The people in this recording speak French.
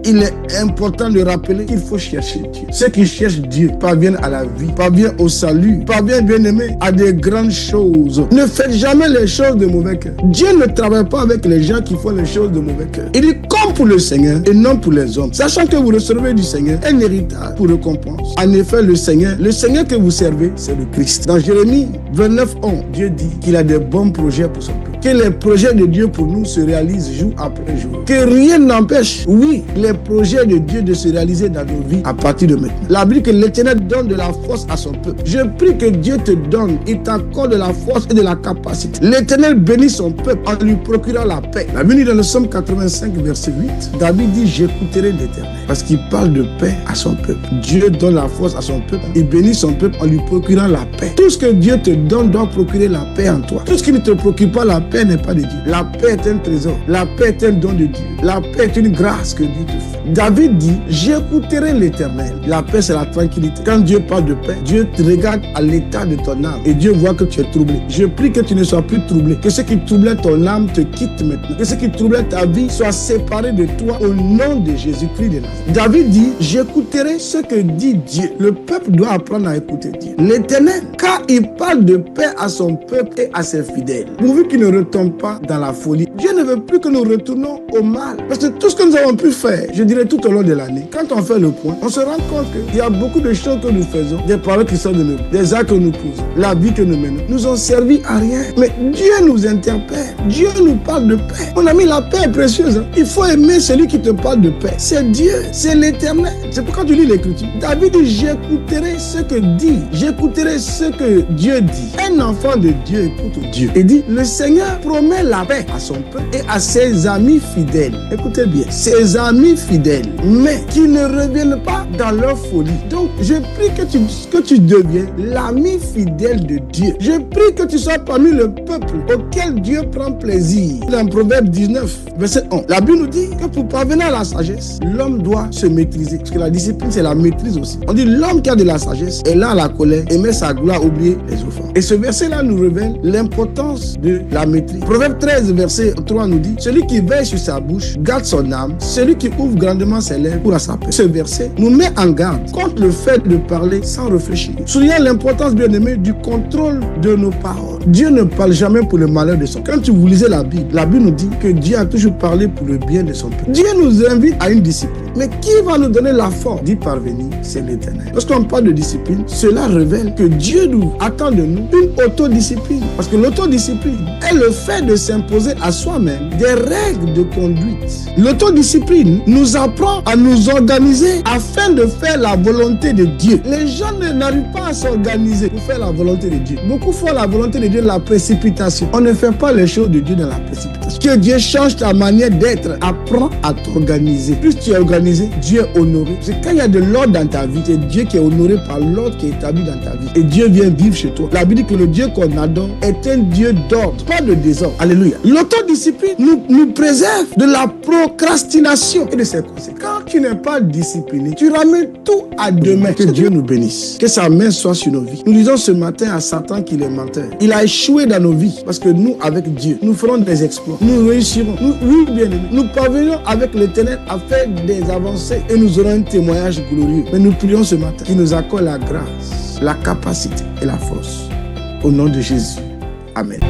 il est important de rappeler qu'il faut chercher Dieu. Ceux qui cherchent Dieu parviennent à la vie, parviennent au salut, parviennent, bien aimé, à des grandes choses. Ne faites jamais les choses de mauvais cœur. Dieu ne travaille pas avec les gens qui font les choses de mauvais cœur. Il dit comme pour le Seigneur et non pour les hommes. Sachant que vous recevez du Seigneur un héritage pour récompense. En effet, le Seigneur que vous servez, c'est le Christ. Dans Jérémie 29:11, Dieu dit qu'il a des bons projets pour son peuple. Que les projets de Dieu pour nous se réalisent jour après jour. Que rien n'empêche, oui, les projets de Dieu de se réaliser dans nos vies à partir de maintenant. La Bible dit que l'Éternel donne de la force à son peuple. Je prie que Dieu te donne, il t'accorde de la force et de la capacité. L'Éternel bénit son peuple en lui procurant la paix. La Bible dit dans le Psaume 85, verset 8, David dit, j'écouterai l'Éternel. Parce qu'il parle de paix à son peuple. Dieu donne la force à son peuple. Il bénit son peuple en lui procurant la paix. Tout ce que Dieu te donne doit procurer la paix en toi. Tout ce qui ne te procure pas la paix n'est pas de Dieu. La paix est un trésor. La paix est un don de Dieu. La paix est une grâce que Dieu te fait. David dit, j'écouterai l'Éternel. La paix, c'est la tranquillité. Quand Dieu parle de paix, Dieu te regarde à l'état de ton âme et Dieu voit que tu es troublé. Je prie que tu ne sois plus troublé. Que ce qui troublait ton âme te quitte maintenant. Que ce qui troublait ta vie soit séparé de toi au nom de Jésus-Christ de Nazareth. David dit, j'écouterai ce que dit Dieu. Le peuple doit apprendre à écouter Dieu. L'Éternel, car il parle de paix à son peuple et à ses fidèles. Pourvu qu'il ne retombe pas dans la folie. Dieu ne veut plus que nous retournons au mal. Parce que tout ce que nous avons pu faire, je dirais tout au long de l'année, quand on fait le point, on se rend compte qu'il y a beaucoup de choses que nous faisons, des paroles qui sont de nous, des actes que nous posons, la vie que nous menons, nous ont servi à rien. Mais Dieu nous interpelle. Dieu nous parle de paix. Mon ami, la paix est précieuse. Il faut aimer celui qui te parle de paix. C'est Dieu, c'est l'Éternel. C'est pourquoi tu lis l'Écriture. David dit, j'écouterai ce que dit. J'écouterai ce que Dieu dit. Un enfant de Dieu écoute Dieu. Il dit, le Seigneur promet la paix à son peuple et à ses amis fidèles. Écoutez bien, ses amis fidèles, mais qui ne reviennent pas dans leur folie. Donc, je prie que tu deviens l'ami fidèle de Dieu. Je prie que tu sois parmi le peuple auquel Dieu prend plaisir. Dans Proverbe 19, verset 11, la Bible nous dit que pour parvenir à la sagesse, l'homme doit se maîtriser. Parce que la discipline, c'est la maîtrise aussi. On dit l'homme qui a de la sagesse est là à la colère et met sa gloire à oublier les offenses. Et ce verset-là nous révèle l'importance de la maîtrise. Proverbe 13, verset 3 nous dit, celui qui veille sur sa bouche garde son âme, celui qui ouvre grandement ses lèvres pour sa paix. Ce verset nous met en garde contre le fait de parler sans réfléchir. Soulignant l'importance, bien aimé, du contrôle de nos paroles. Dieu ne parle jamais pour le malheur de son peuple. Quand vous lisez la Bible nous dit que Dieu a toujours parlé pour le bien de son peuple. Dieu nous invite à une discipline. Mais qui va nous donner la force d'y parvenir? C'est l'Éternel. Lorsqu'on parle de discipline, cela révèle que Dieu nous attend de nous une autodiscipline. Parce que l'autodiscipline est le fait de s'imposer à soi-même des règles de conduite. L'autodiscipline nous apprend à nous organiser afin de faire la volonté de Dieu. Les gens n'arrivent pas à s'organiser pour faire la volonté de Dieu. Beaucoup font la volonté de Dieu dans la précipitation. On ne fait pas les choses de Dieu dans la précipitation. Que Dieu change ta manière d'être. Apprends à t'organiser. Plus tu es organisé, Dieu est honoré. Parce que quand il y a de l'ordre dans ta vie, c'est Dieu qui est honoré par l'ordre qui est établi dans ta vie. Et Dieu vient vivre chez toi. La Bible dit que le Dieu qu'on adore est un Dieu d'ordre, pas de désordre. Alléluia. L'autodiscipline nous préserve de la procrastination et de ses conséquences. Quand tu n'es pas discipliné, tu ramènes tout à demain. Que Dieu nous bénisse. Que sa main soit sur nos vies. Nous disons ce matin à Satan qu'il est menteur. Il a échoué dans nos vies parce que nous, avec Dieu, nous ferons des exploits. Nous réussirons. Oui, bien aimés. Nous parvenons avec l'Éternel à faire des avancées et nous aurons un témoignage glorieux. Mais nous prions ce matin qu'il nous accorde la grâce, la capacité et la force. Au nom de Jésus. Amen.